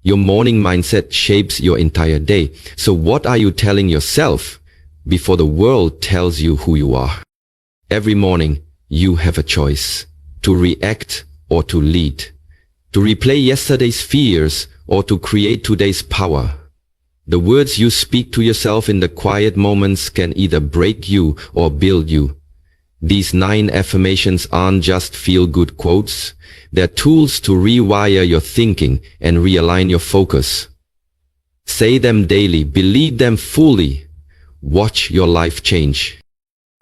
Your morning mindset shapes your entire day. So what are you telling yourself before the world tells you who you are? Every morning, you have a choice to react or to lead, to replay yesterday's fears or to create today's power. The words you speak to yourself in the quiet moments can either break you or build you. These 9 affirmations aren't just feel-good quotes. They're tools to rewire your thinking and realign your focus. Say them daily, believe them fully. Watch your life change.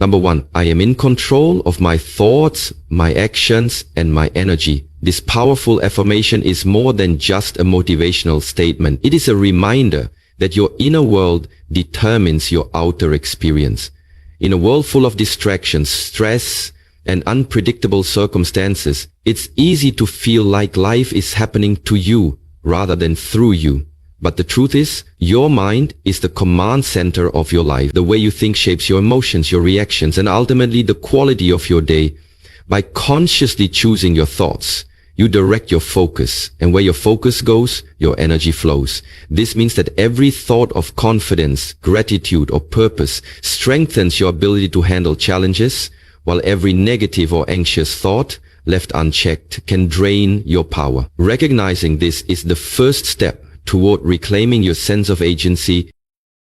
Number 1, I am in control of my thoughts, my actions, and my energy. This powerful affirmation is more than just a motivational statement. It is a reminder that your inner world determines your outer experience. In a world full of distractions, stress, and unpredictable circumstances, it's easy to feel like life is happening to you rather than through you. But the truth is, your mind is the command center of your life. The way you think shapes your emotions, your reactions, and ultimately the quality of your day. By consciously choosing your thoughts, you direct your focus, and where your focus goes, your energy flows. This means that every thought of confidence, gratitude, or purpose strengthens your ability to handle challenges, while every negative or anxious thought, left unchecked, can drain your power. Recognizing this is the first step toward reclaiming your sense of agency.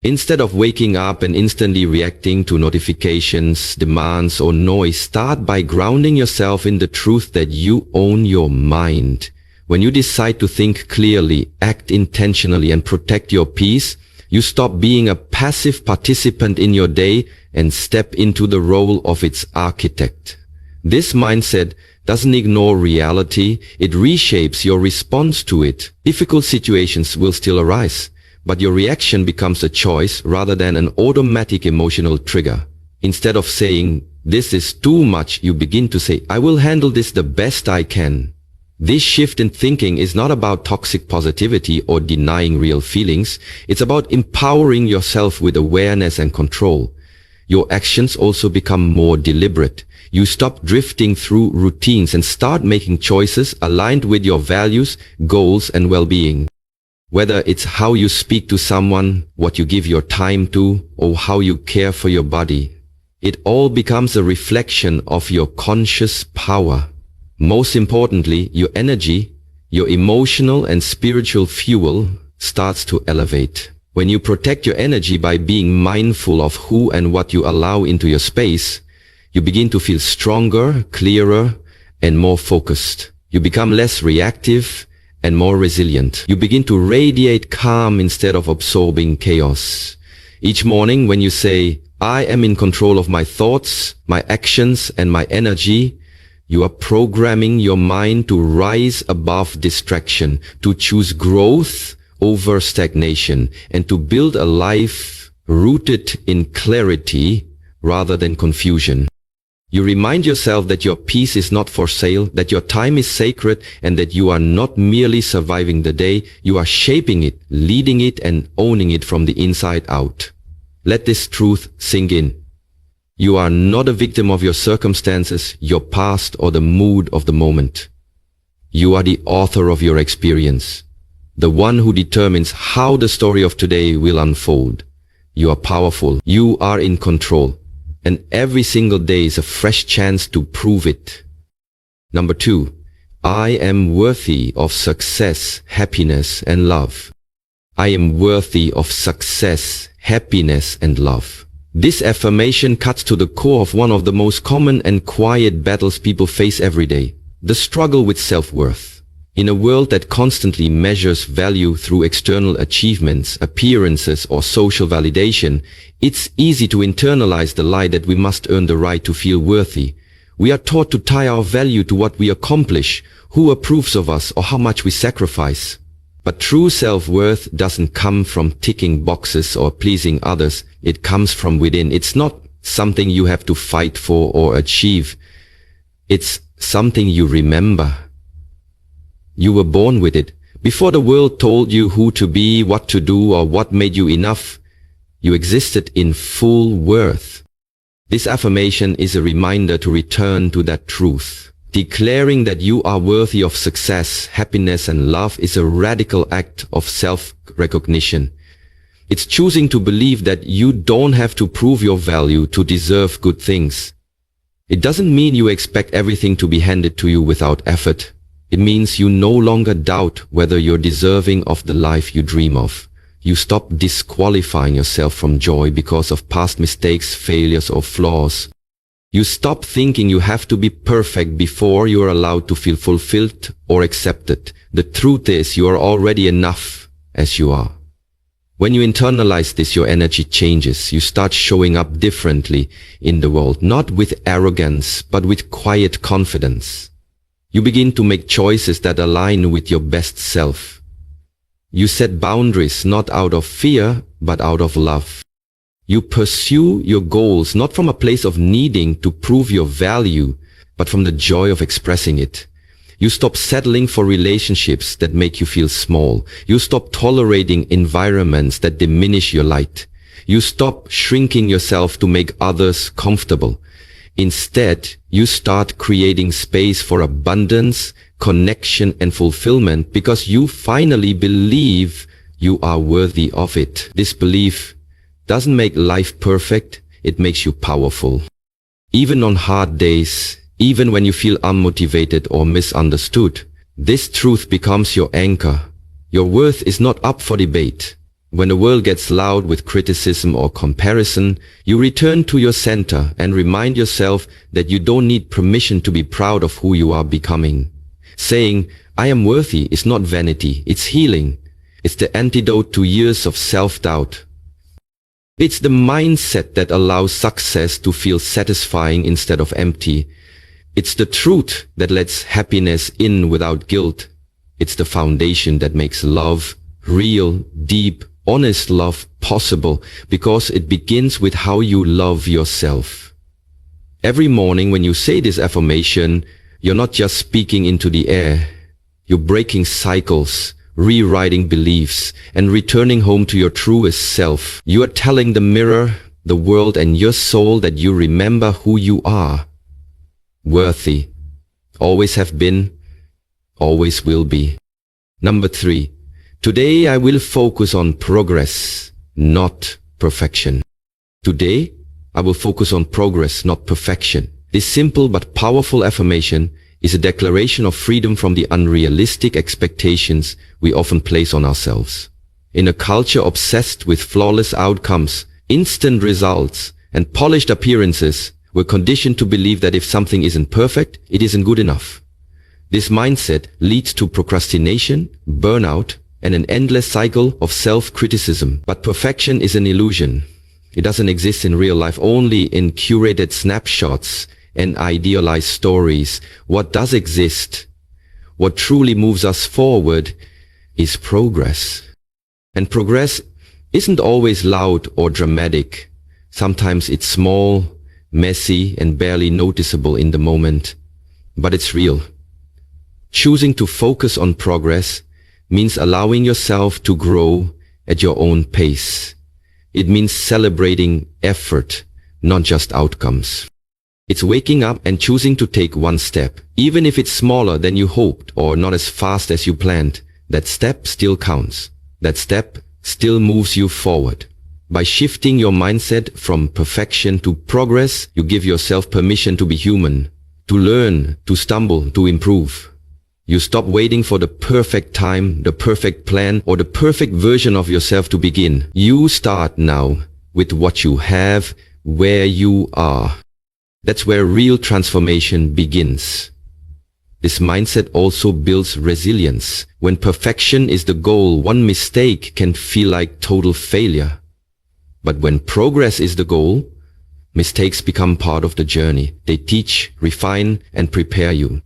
Instead of waking up and instantly reacting to notifications, demands, or noise, start by grounding yourself in the truth that you own your mind. When you decide to think clearly, act intentionally, and protect your peace, you stop being a passive participant in your day and step into the role of its architect. This mindset doesn't ignore reality, it reshapes your response to it. Difficult situations will still arise, but your reaction becomes a choice rather than an automatic emotional trigger. Instead of saying, "This is too much," you begin to say, "I will handle this the best I can." This shift in thinking is not about toxic positivity or denying real feelings. It's about empowering yourself with awareness and control. Your actions also become more deliberate. You stop drifting through routines and start making choices aligned with your values, goals, and well-being. Whether it's how you speak to someone, what you give your time to, or how you care for your body, it all becomes a reflection of your conscious power. Most importantly, your energy, your emotional and spiritual fuel starts to elevate. When you protect your energy by being mindful of who and what you allow into your space, you begin to feel stronger, clearer, and more focused. You become less reactive and more resilient. You begin to radiate calm instead of absorbing chaos. Each morning when you say, "I am in control of my thoughts, my actions, and my energy," you are programming your mind to rise above distraction, to choose growth over stagnation, and to build a life rooted in clarity rather than confusion. You remind yourself that your peace is not for sale, that your time is sacred, and that you are not merely surviving the day, you are shaping it, leading it, and owning it from the inside out. Let this truth sink in. You are not a victim of your circumstances, your past, or the mood of the moment. You are the author of your experience, the one who determines how the story of today will unfold. You are powerful. You are in control. And every single day is a fresh chance to prove it. Number 2, I am worthy of success, happiness, and love. I am worthy of success, happiness, and love. This affirmation cuts to the core of one of the most common and quiet battles people face every day, the struggle with self-worth. In a world that constantly measures value through external achievements, appearances, or social validation, it's easy to internalize the lie that we must earn the right to feel worthy. We are taught to tie our value to what we accomplish, who approves of us, or how much we sacrifice. But true self-worth doesn't come from ticking boxes or pleasing others. It comes from within. It's not something you have to fight for or achieve. It's something you remember. You were born with it. Before the world told you who to be, what to do, or what made you enough, you existed in full worth. This affirmation is a reminder to return to that truth. Declaring that you are worthy of success, happiness, and love is a radical act of self-recognition. It's choosing to believe that you don't have to prove your value to deserve good things. It doesn't mean you expect everything to be handed to you without effort. It means you no longer doubt whether you're deserving of the life you dream of. You stop disqualifying yourself from joy because of past mistakes, failures, or flaws. You stop thinking you have to be perfect before you are allowed to feel fulfilled or accepted. The truth is, you are already enough as you are. When you internalize this, your energy changes. You start showing up differently in the world, not with arrogance, but with quiet confidence. You begin to make choices that align with your best self. You set boundaries not out of fear, but out of love. You pursue your goals not from a place of needing to prove your value, but from the joy of expressing it. You stop settling for relationships that make you feel small. You stop tolerating environments that diminish your light. You stop shrinking yourself to make others comfortable. Instead, you start creating space for abundance, connection, and fulfillment because you finally believe you are worthy of it. This belief doesn't make life perfect, it makes you powerful. Even on hard days, even when you feel unmotivated or misunderstood, this truth becomes your anchor. Your worth is not up for debate. When the world gets loud with criticism or comparison, you return to your center and remind yourself that you don't need permission to be proud of who you are becoming. Saying, "I am worthy," is not vanity, it's healing. It's the antidote to years of self-doubt. It's the mindset that allows success to feel satisfying instead of empty. It's the truth that lets happiness in without guilt. It's the foundation that makes love real, deep, honest love possible because it begins with how you love yourself. Every morning when you say this affirmation, you're not just speaking into the air. You're breaking cycles, rewriting beliefs, and returning home to your truest self. You are telling the mirror, the world, and your soul that you remember who you are. Worthy. Always have been. Always will be. Number 3. Today I will focus on progress, not perfection. Today I will focus on progress, not perfection. This simple but powerful affirmation is a declaration of freedom from the unrealistic expectations we often place on ourselves. In a culture obsessed with flawless outcomes, instant results, and polished appearances, we're conditioned to believe that if something isn't perfect, it isn't good enough. This mindset leads to procrastination, burnout, and an endless cycle of self-criticism. But perfection is an illusion. It doesn't exist in real life, only in curated snapshots and idealized stories. What does exist, what truly moves us forward, is progress. And progress isn't always loud or dramatic. Sometimes it's small, messy, and barely noticeable in the moment. But it's real. Choosing to focus on progress means allowing yourself to grow at your own pace. It means celebrating effort, not just outcomes. It's waking up and choosing to take one step, even if it's smaller than you hoped or not as fast as you planned. That step still counts. That step still moves you forward. By shifting your mindset from perfection to progress, you give yourself permission to be human, to learn, to stumble, to improve. You stop waiting for the perfect time, the perfect plan, or the perfect version of yourself to begin. You start now with what you have, where you are. That's where real transformation begins. This mindset also builds resilience. When perfection is the goal, one mistake can feel like total failure. But when progress is the goal, mistakes become part of the journey. They teach, refine, and prepare you.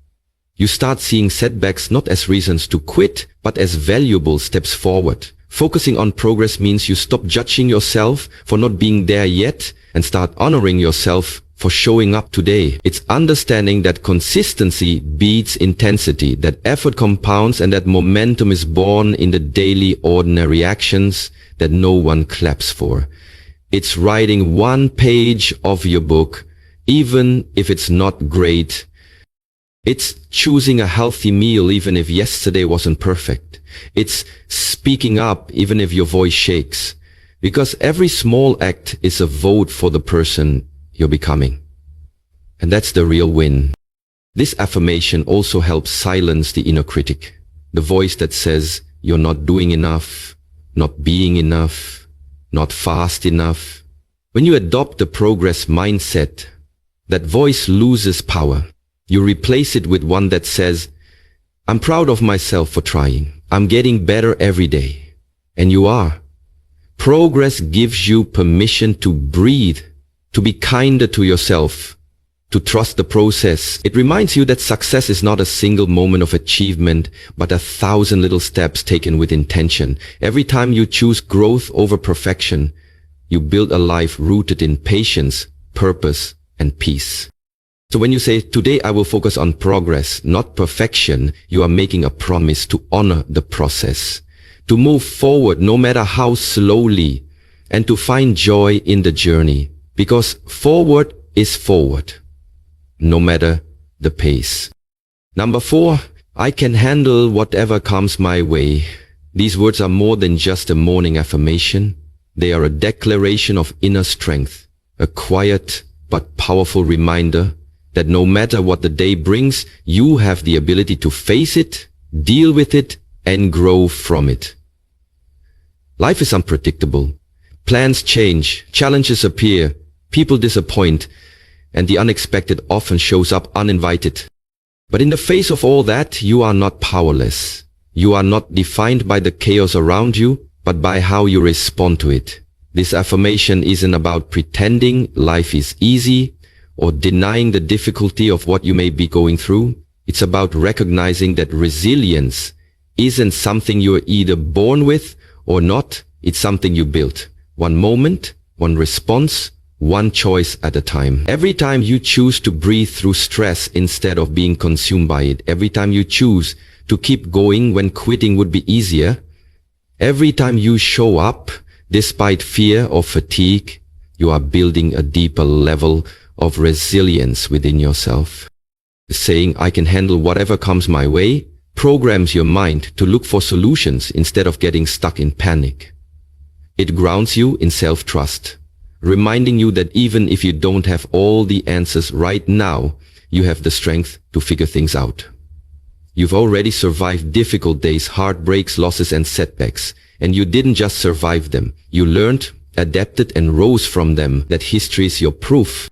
You start seeing setbacks not as reasons to quit, but as valuable steps forward. Focusing on progress means you stop judging yourself for not being there yet and start honoring yourself for showing up today. It's understanding that consistency beats intensity, that effort compounds, and that momentum is born in the daily ordinary actions that no one claps for. It's writing one page of your book, even if it's not great. It's choosing a healthy meal even if yesterday wasn't perfect. It's speaking up even if your voice shakes. Because every small act is a vote for the person you're becoming. And that's the real win. This affirmation also helps silence the inner critic. The voice that says you're not doing enough, not being enough, not fast enough. When you adopt the progress mindset, that voice loses power. You replace it with one that says, I'm proud of myself for trying. I'm getting better every day. And you are. Progress gives you permission to breathe, to be kinder to yourself, to trust the process. It reminds you that success is not a single moment of achievement, but 1,000 little steps taken with intention. Every time you choose growth over perfection, you build a life rooted in patience, purpose, and peace. So when you say, today I will focus on progress, not perfection, you are making a promise to honor the process, to move forward no matter how slowly, and to find joy in the journey. Because forward is forward, no matter the pace. Number 4, I can handle whatever comes my way. These words are more than just a morning affirmation. They are a declaration of inner strength, a quiet but powerful reminder that no matter what the day brings, you have the ability to face it, deal with it, and grow from it. Life is unpredictable. Plans change, challenges appear, people disappoint, and the unexpected often shows up uninvited. But in the face of all that, you are not powerless. You are not defined by the chaos around you, but by how you respond to it. This affirmation isn't about pretending life is easy, or denying the difficulty of what you may be going through. It's about recognizing that resilience isn't something you're either born with or not. It's something you built. One moment, one response, one choice at a time. Every time you choose to breathe through stress instead of being consumed by it, every time you choose to keep going when quitting would be easier, every time you show up despite fear or fatigue, you are building a deeper level of resilience within yourself. Saying, I can handle whatever comes my way, programs your mind to look for solutions instead of getting stuck in panic. It grounds you in self-trust, reminding you that even if you don't have all the answers right now, you have the strength to figure things out. You've already survived difficult days, heartbreaks, losses, and setbacks, and you didn't just survive them. You learned, adapted, and rose from them. That history is your proof.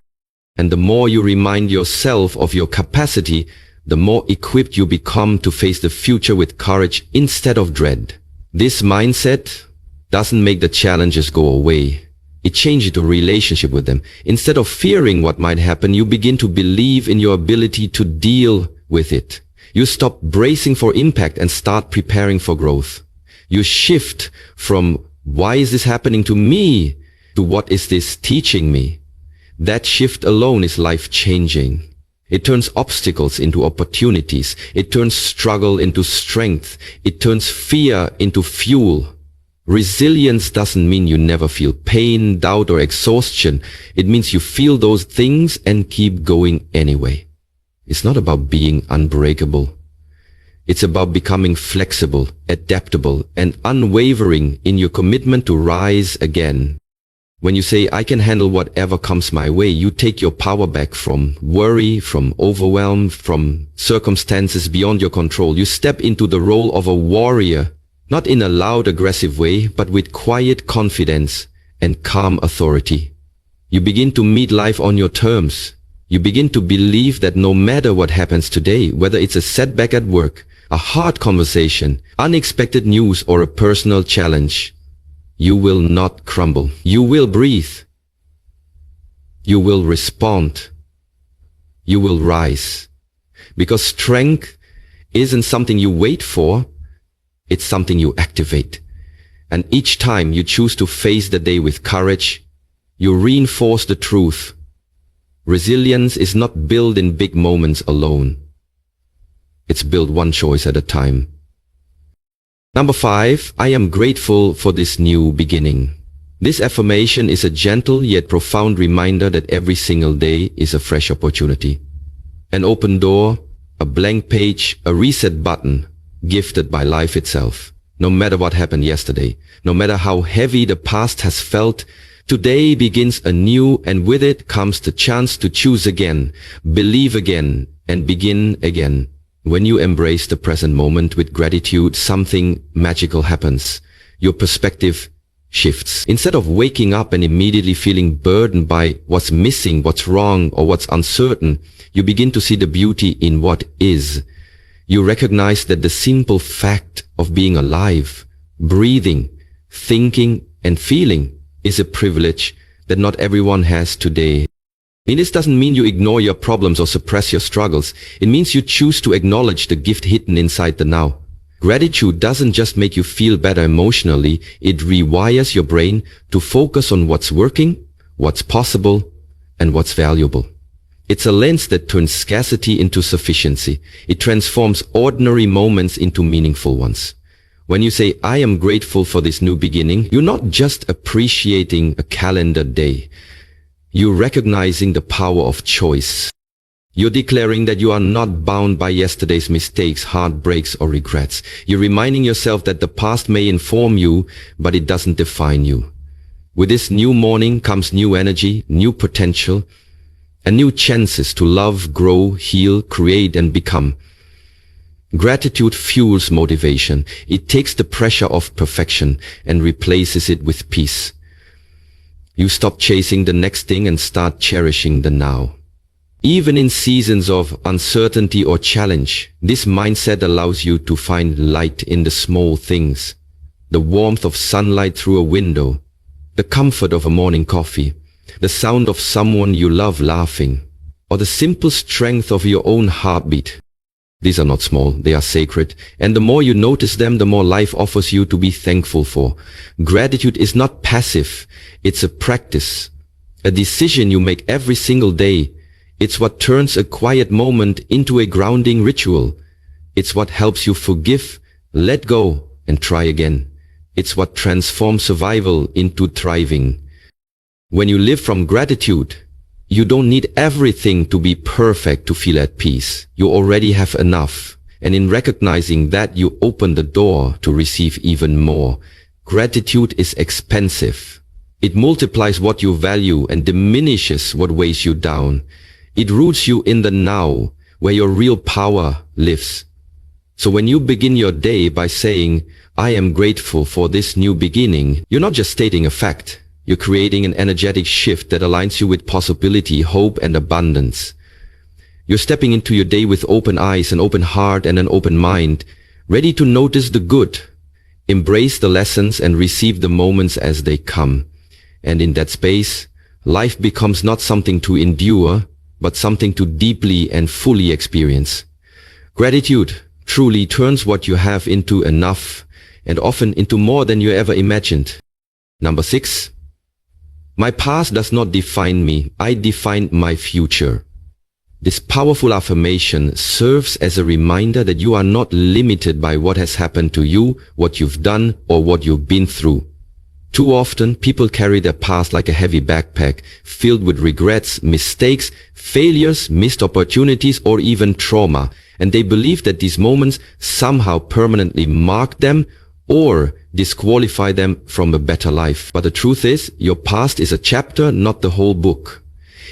And the more you remind yourself of your capacity, the more equipped you become to face the future with courage instead of dread. This mindset doesn't make the challenges go away. It changes your relationship with them. Instead of fearing what might happen, you begin to believe in your ability to deal with it. You stop bracing for impact and start preparing for growth. You shift from, why is this happening to me, to what is this teaching me? That shift alone is life-changing. It turns obstacles into opportunities. It turns struggle into strength. It turns fear into fuel. Resilience doesn't mean you never feel pain, doubt, or exhaustion. It means you feel those things and keep going anyway. It's not about being unbreakable. It's about becoming flexible, adaptable, and unwavering in your commitment to rise again. When you say, I can handle whatever comes my way, you take your power back from worry, from overwhelm, from circumstances beyond your control. You step into the role of a warrior, not in a loud, aggressive way, but with quiet confidence and calm authority. You begin to meet life on your terms. You begin to believe that no matter what happens today, whether it's a setback at work, a hard conversation, unexpected news, or a personal challenge, you will not crumble. You will breathe. You will respond. You will rise. Because strength isn't something you wait for, it's something you activate. And each time you choose to face the day with courage, you reinforce the truth. Resilience is not built in big moments alone. It's built one choice at a time. Number 5, I am grateful for this new beginning. This affirmation is a gentle yet profound reminder that every single day is a fresh opportunity. An open door, a blank page, a reset button, gifted by life itself. No matter what happened yesterday, no matter how heavy the past has felt, today begins anew, and with it comes the chance to choose again, believe again, and begin again. When you embrace the present moment with gratitude, something magical happens. Your perspective shifts. Instead of waking up and immediately feeling burdened by what's missing, what's wrong, or what's uncertain, you begin to see the beauty in what is. You recognize that the simple fact of being alive, breathing, thinking, and feeling is a privilege that not everyone has today. And this doesn't mean you ignore your problems or suppress your struggles. It means you choose to acknowledge the gift hidden inside the now. Gratitude doesn't just make you feel better emotionally, it rewires your brain to focus on what's working, what's possible, and what's valuable. It's a lens that turns scarcity into sufficiency. It transforms ordinary moments into meaningful ones. When you say, I am grateful for this new beginning, you're not just appreciating a calendar day. You're recognizing the power of choice. You're declaring that you are not bound by yesterday's mistakes, heartbreaks, or regrets. You're reminding yourself that the past may inform you, but it doesn't define you. With this new morning comes new energy, new potential, and new chances to love, grow, heal, create, and become. Gratitude fuels motivation. It takes the pressure off perfection and replaces it with peace. You stop chasing the next thing and start cherishing the now. Even in seasons of uncertainty or challenge, this mindset allows you to find light in the small things. The warmth of sunlight through a window, the comfort of a morning coffee, the sound of someone you love laughing, or the simple strength of your own heartbeat. These are not small, they are sacred, and the more you notice them, the more life offers you to be thankful for. Gratitude is not passive, it's a practice, a decision you make every single day. It's what turns a quiet moment into a grounding ritual. It's what helps you forgive, let go, and try again. It's what transforms survival into thriving. When you live from gratitude, you don't need everything to be perfect to feel at peace. You already have enough. And in recognizing that, you open the door to receive even more. Gratitude is expensive. It multiplies what you value and diminishes what weighs you down. It roots you in the now, where your real power lives. So when you begin your day by saying, I am grateful for this new beginning, you're not just stating a fact. You're creating an energetic shift that aligns you with possibility, hope, and abundance. You're stepping into your day with open eyes, an open heart, and an open mind, ready to notice the good, embrace the lessons, and receive the moments as they come. And in that space, life becomes not something to endure, but something to deeply and fully experience. Gratitude truly turns what you have into enough, and often into more than you ever imagined. Number 6. My past does not define me, I define my future. This powerful affirmation serves as a reminder that you are not limited by what has happened to you, what you've done, or what you've been through. Too often, people carry their past like a heavy backpack, filled with regrets, mistakes, failures, missed opportunities, or even trauma, and they believe that these moments somehow permanently mark them or disqualify them from a better life. But the truth is, your past is a chapter, not the whole book.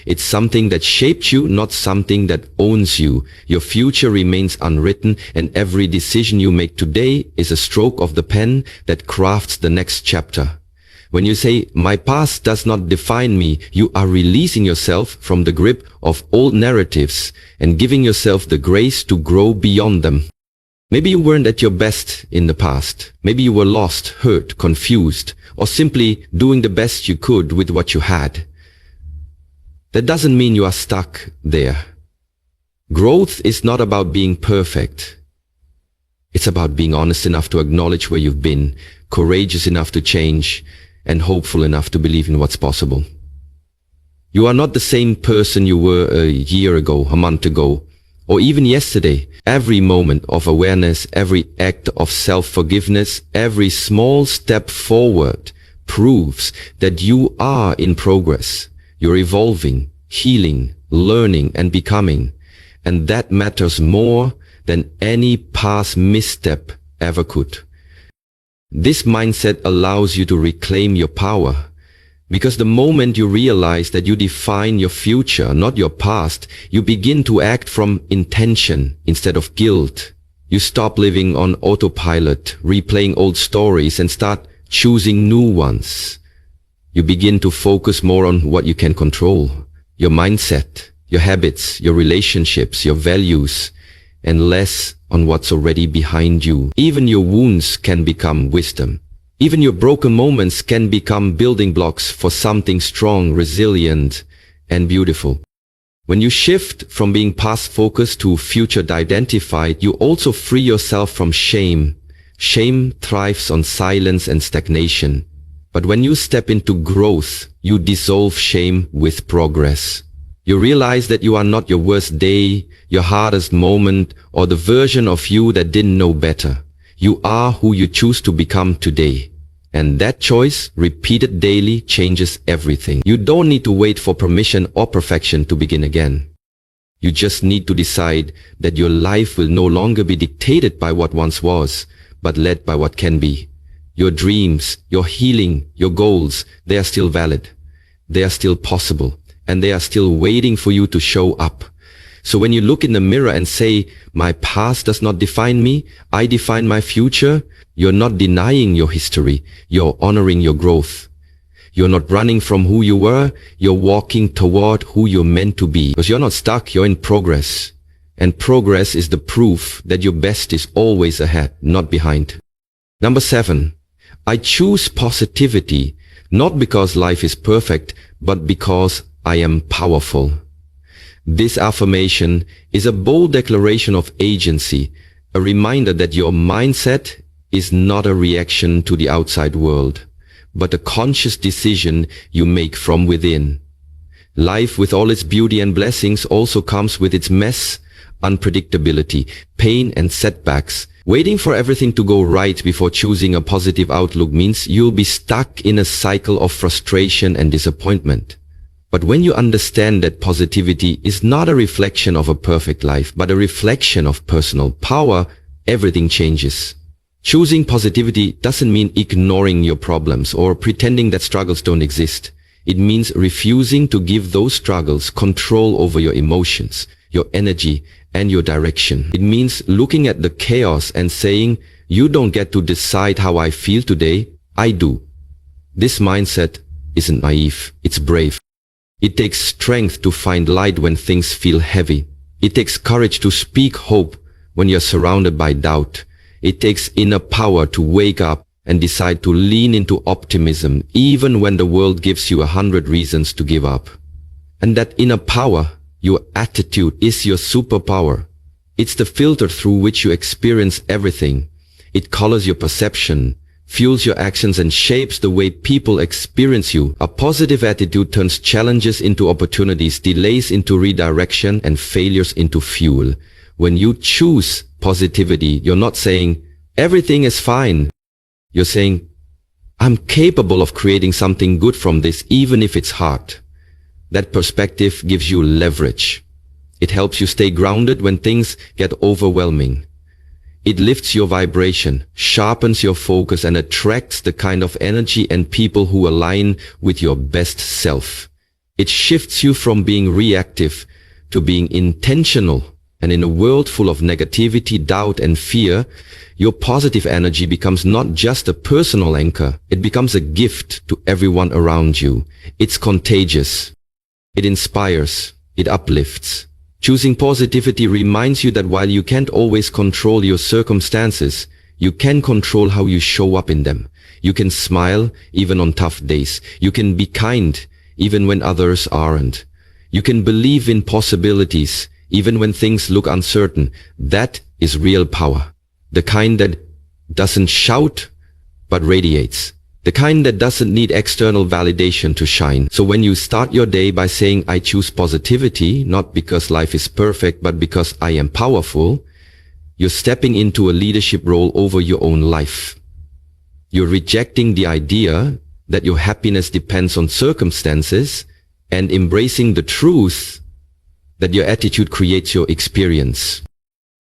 It's something that shaped you, not something that owns you. Your future remains unwritten, and every decision you make today is a stroke of the pen that crafts the next chapter. When you say, my past does not define me, you are releasing yourself from the grip of old narratives and giving yourself the grace to grow beyond them. Maybe you weren't at your best in the past. Maybe you were lost, hurt, confused, or simply doing the best you could with what you had. That doesn't mean you are stuck there. Growth is not about being perfect. It's about being honest enough to acknowledge where you've been, courageous enough to change, and hopeful enough to believe in what's possible. You are not the same person you were a year ago, a month ago, or even yesterday. Every moment of awareness, every act of self-forgiveness, every small step forward proves that you are in progress. You're evolving, healing, learning, and becoming. And that matters more than any past misstep ever could. This mindset allows you to reclaim your power. Because the moment you realize that you define your future, not your past, you begin to act from intention instead of guilt. You stop living on autopilot, replaying old stories, and start choosing new ones. You begin to focus more on what you can control, your mindset, your habits, your relationships, your values, and less on what's already behind you. Even your wounds can become wisdom. Even your broken moments can become building blocks for something strong, resilient, and beautiful. When you shift from being past-focused to future-identified, you also free yourself from shame. Shame thrives on silence and stagnation. But when you step into growth, you dissolve shame with progress. You realize that you are not your worst day, your hardest moment, or the version of you that didn't know better. You are who you choose to become today. And that choice, repeated daily, changes everything. You don't need to wait for permission or perfection to begin again. You just need to decide that your life will no longer be dictated by what once was, but led by what can be. Your dreams, your healing, your goals, they are still valid. They are still possible. And they are still waiting for you to show up. So when you look in the mirror and say, my past does not define me, I define my future, you're not denying your history, you're honoring your growth. You're not running from who you were, you're walking toward who you're meant to be. Because you're not stuck, you're in progress. And progress is the proof that your best is always ahead, not behind. Number 7, I choose positivity, not because life is perfect, but because I am powerful. This affirmation is a bold declaration of agency, a reminder that your mindset is not a reaction to the outside world, but a conscious decision you make from within. Life, with all its beauty and blessings, also comes with its mess, unpredictability, pain, and setbacks. Waiting for everything to go right before choosing a positive outlook means you'll be stuck in a cycle of frustration and disappointment. But when you understand that positivity is not a reflection of a perfect life, but a reflection of personal power, everything changes. Choosing positivity doesn't mean ignoring your problems or pretending that struggles don't exist. It means refusing to give those struggles control over your emotions, your energy, and your direction. It means looking at the chaos and saying, you don't get to decide how I feel today, I do. This mindset isn't naive, it's brave. It takes strength to find light when things feel heavy. It takes courage to speak hope when you're surrounded by doubt. It takes inner power to wake up and decide to lean into optimism even when the world gives you 100 reasons to give up. And that inner power, your attitude, is your superpower. It's the filter through which you experience everything. It colors your perception, fuels your actions, and shapes the way people experience you. A positive attitude turns challenges into opportunities, delays into redirection, and failures into fuel. When you choose positivity, you're not saying, everything is fine. You're saying, I'm capable of creating something good from this, even if it's hard. That perspective gives you leverage. It helps you stay grounded when things get overwhelming. It lifts your vibration, sharpens your focus, and attracts the kind of energy and people who align with your best self. It shifts you from being reactive to being intentional. And in a world full of negativity, doubt, and fear, your positive energy becomes not just a personal anchor. It becomes a gift to everyone around you. It's contagious. It inspires. It uplifts. Choosing positivity reminds you that while you can't always control your circumstances, you can control how you show up in them. You can smile even on tough days. You can be kind even when others aren't. You can believe in possibilities even when things look uncertain. That is real power. The kind that doesn't shout but radiates. The kind that doesn't need external validation to shine. So when you start your day by saying, I choose positivity, not because life is perfect, but because I am powerful, you're stepping into a leadership role over your own life. You're rejecting the idea that your happiness depends on circumstances and embracing the truth that your attitude creates your experience.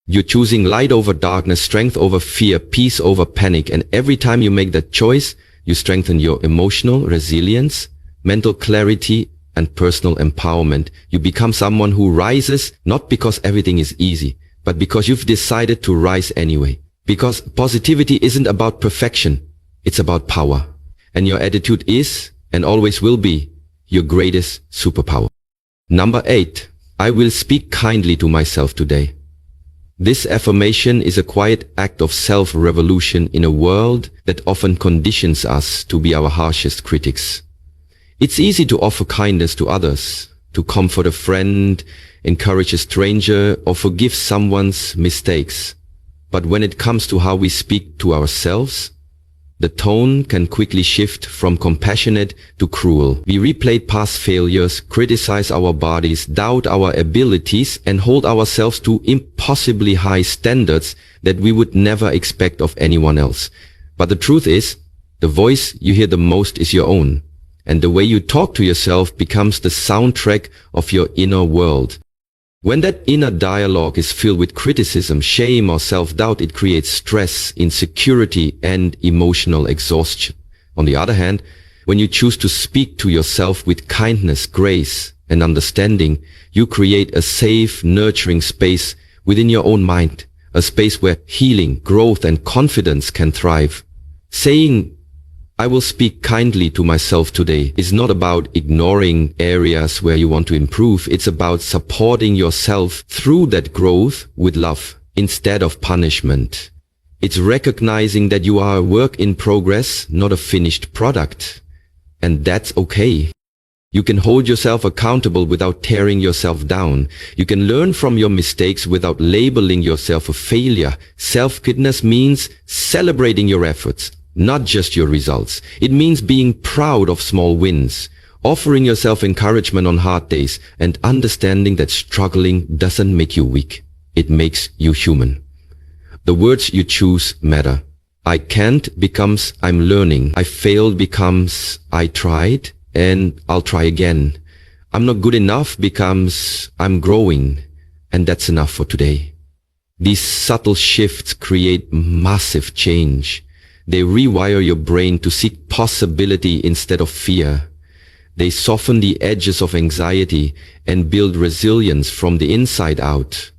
You're choosing light over darkness, strength over fear, peace over panic, and every time you make that choice, you strengthen your emotional resilience, mental clarity, and personal empowerment. You become someone who rises not because everything is easy, but because you've decided to rise anyway. Because positivity isn't about perfection, it's about power. And your attitude is, and always will be, your greatest superpower. Number 8. I will speak kindly to myself today. This affirmation is a quiet act of self-revolution in a world that often conditions us to be our harshest critics. It's easy to offer kindness to others, to comfort a friend, encourage a stranger, or forgive someone's mistakes. But when it comes to how we speak to ourselves, the tone can quickly shift from compassionate to cruel. We replay past failures, criticize our bodies, doubt our abilities, and hold ourselves to impossibly high standards that we would never expect of anyone else. But the truth is, the voice you hear the most is your own, and the way you talk to yourself becomes the soundtrack of your inner world. When that inner dialogue is filled with criticism, shame, or self-doubt, it creates stress, insecurity, and emotional exhaustion. On the other hand, when you choose to speak to yourself with kindness, grace, and understanding, you create a safe, nurturing space within your own mind, a space where healing, growth, and confidence can thrive. Saying, I will speak kindly to myself today is not about ignoring areas where you want to improve. It's about supporting yourself through that growth with love instead of punishment. It's recognizing that you are a work in progress, not a finished product. And that's okay. You can hold yourself accountable without tearing yourself down. You can learn from your mistakes without labeling yourself a failure. Self-kindness means celebrating your efforts, not just your results. It means being proud of small wins, offering yourself encouragement on hard days, and understanding that struggling doesn't make you weak. It makes you human. The words you choose matter. I can't becomes I'm learning. I failed becomes I tried and I'll try again. I'm not good enough becomes I'm growing, and that's enough for today. These subtle shifts create massive change. They rewire your brain to seek possibility instead of fear. They soften the edges of anxiety and build resilience from the inside out.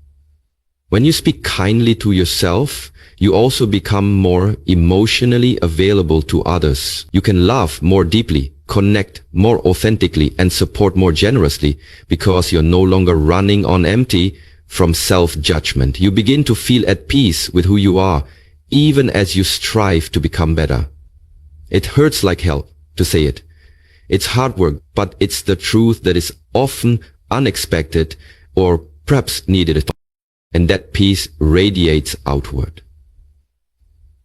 When you speak kindly to yourself, you also become more emotionally available to others. You can love more deeply, connect more authentically, and support more generously because you're no longer running on empty from self-judgment. You begin to feel at peace with who you are, even as you strive to become better. It hurts like hell to say it. It's hard work, but it's the truth that is often unexpected or perhaps needed. And that peace radiates outward.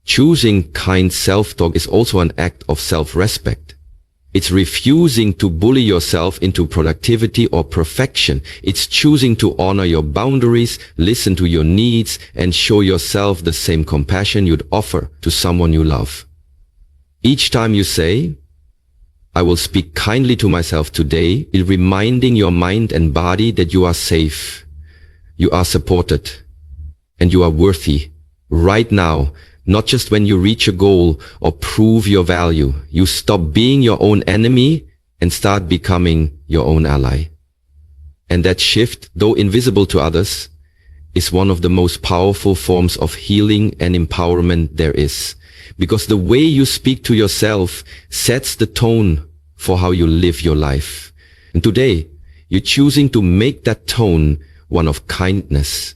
Choosing kind self-talk is also an act of self-respect. It's refusing to bully yourself into productivity or perfection. It's choosing to honor your boundaries, listen to your needs, and show yourself the same compassion you'd offer to someone you love. Each time you say, I will speak kindly to myself today, is reminding your mind and body that you are safe, you are supported, and you are worthy right now. Not just when you reach a goal or prove your value. You stop being your own enemy and start becoming your own ally. And that shift, though invisible to others, is one of the most powerful forms of healing and empowerment there is. Because the way you speak to yourself sets the tone for how you live your life. And today, you're choosing to make that tone one of kindness,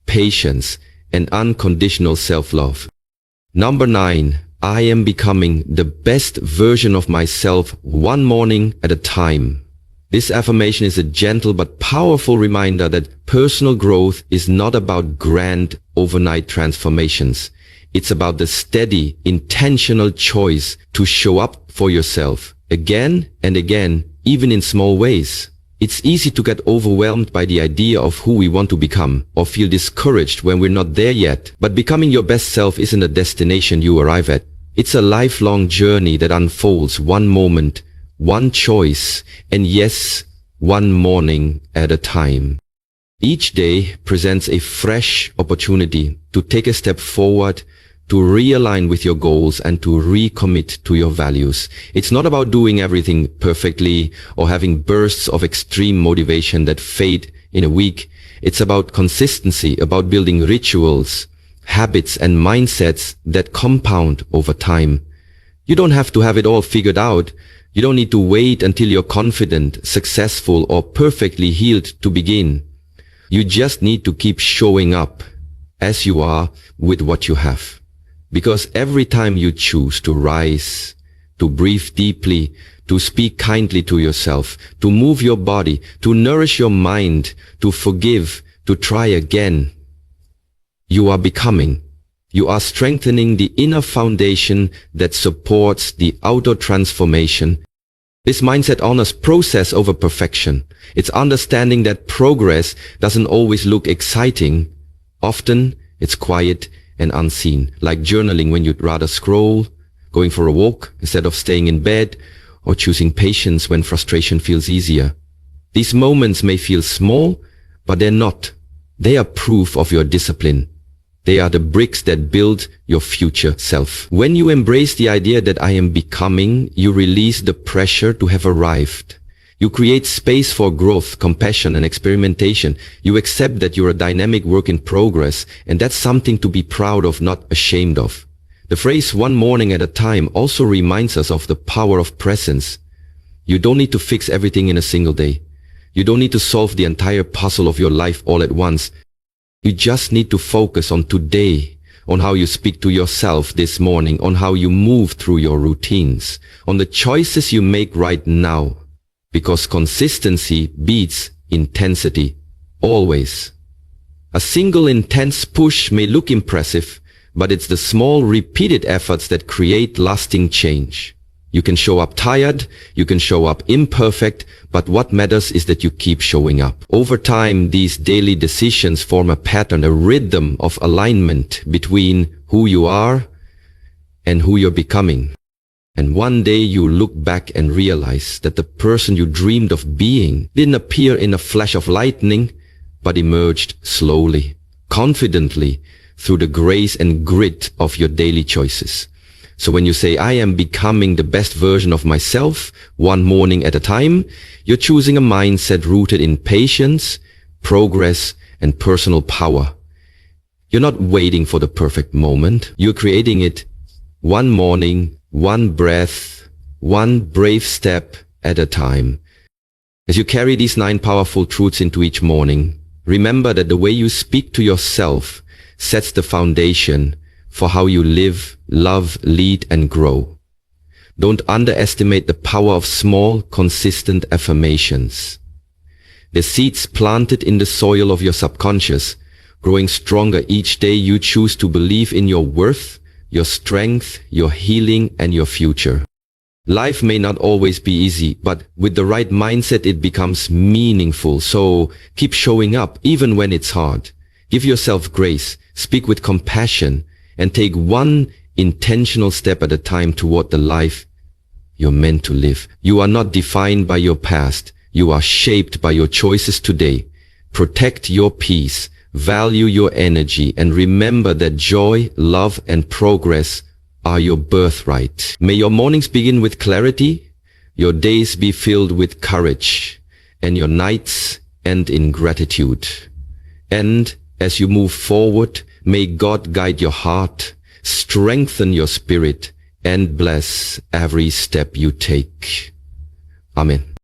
patience, and unconditional self-love. Number 9, I am becoming the best version of myself one morning at a time. This affirmation is a gentle but powerful reminder that personal growth is not about grand overnight transformations. It's about the steady, intentional choice to show up for yourself again and again, even in small ways. It's easy to get overwhelmed by the idea of who we want to become or feel discouraged when we're not there yet. But becoming your best self isn't a destination you arrive at. It's a lifelong journey that unfolds one moment, one choice, and yes, one morning at a time. Each day presents a fresh opportunity to take a step forward, to realign with your goals and to recommit to your values. It's not about doing everything perfectly or having bursts of extreme motivation that fade in a week. It's about consistency, about building rituals, habits and mindsets that compound over time. You don't have to have it all figured out. You don't need to wait until you're confident, successful or perfectly healed to begin. You just need to keep showing up as you are with what you have. Because every time you choose to rise, to breathe deeply, to speak kindly to yourself, to move your body, to nourish your mind, to forgive, to try again, you are becoming. You are strengthening the inner foundation that supports the outer transformation. This mindset honors process over perfection. It's understanding that progress doesn't always look exciting. Often, it's quiet and unseen, like journaling when you'd rather scroll, going for a walk instead of staying in bed, or choosing patience when frustration feels easier. These moments may feel small, but they're not. They are proof of your discipline. They are the bricks that build your future self. When you embrace the idea that I am becoming, you release the pressure to have arrived. You create space for growth, compassion, and experimentation. You accept that you're a dynamic work in progress, and that's something to be proud of, not ashamed of. The phrase "one morning at a time" also reminds us of the power of presence. You don't need to fix everything in a single day. You don't need to solve the entire puzzle of your life all at once. You just need to focus on today, on how you speak to yourself this morning, on how you move through your routines, on the choices you make right now. Because consistency beats intensity, always. A single intense push may look impressive, but it's the small repeated efforts that create lasting change. You can show up tired, you can show up imperfect, but what matters is that you keep showing up. Over time, these daily decisions form a pattern, a rhythm of alignment between who you are and who you're becoming. And one day you look back and realize that the person you dreamed of being didn't appear in a flash of lightning, but emerged slowly, confidently, through the grace and grit of your daily choices. So when you say, I am becoming the best version of myself, one morning at a time, you're choosing a mindset rooted in patience, progress, and personal power. You're not waiting for the perfect moment. You're creating it one morning, one breath, one brave step at a time. As you carry these 9 powerful truths into each morning, remember that the way you speak to yourself sets the foundation for how you live, love, lead, and grow. Don't underestimate the power of small, consistent affirmations. The seeds planted in the soil of your subconscious, growing stronger each day you choose to believe in your worth, your strength, your healing, and your future. Life may not always be easy, but with the right mindset it becomes meaningful. So keep showing up even when it's hard. Give yourself grace, speak with compassion, and take one intentional step at a time toward the life you're meant to live. You are not defined by your past. You are shaped by your choices today. Protect your peace. Value your energy and remember that joy, love, and progress are your birthright. May your mornings begin with clarity, your days be filled with courage, and your nights end in gratitude. And as you move forward, may God guide your heart, strengthen your spirit, and bless every step you take. Amen.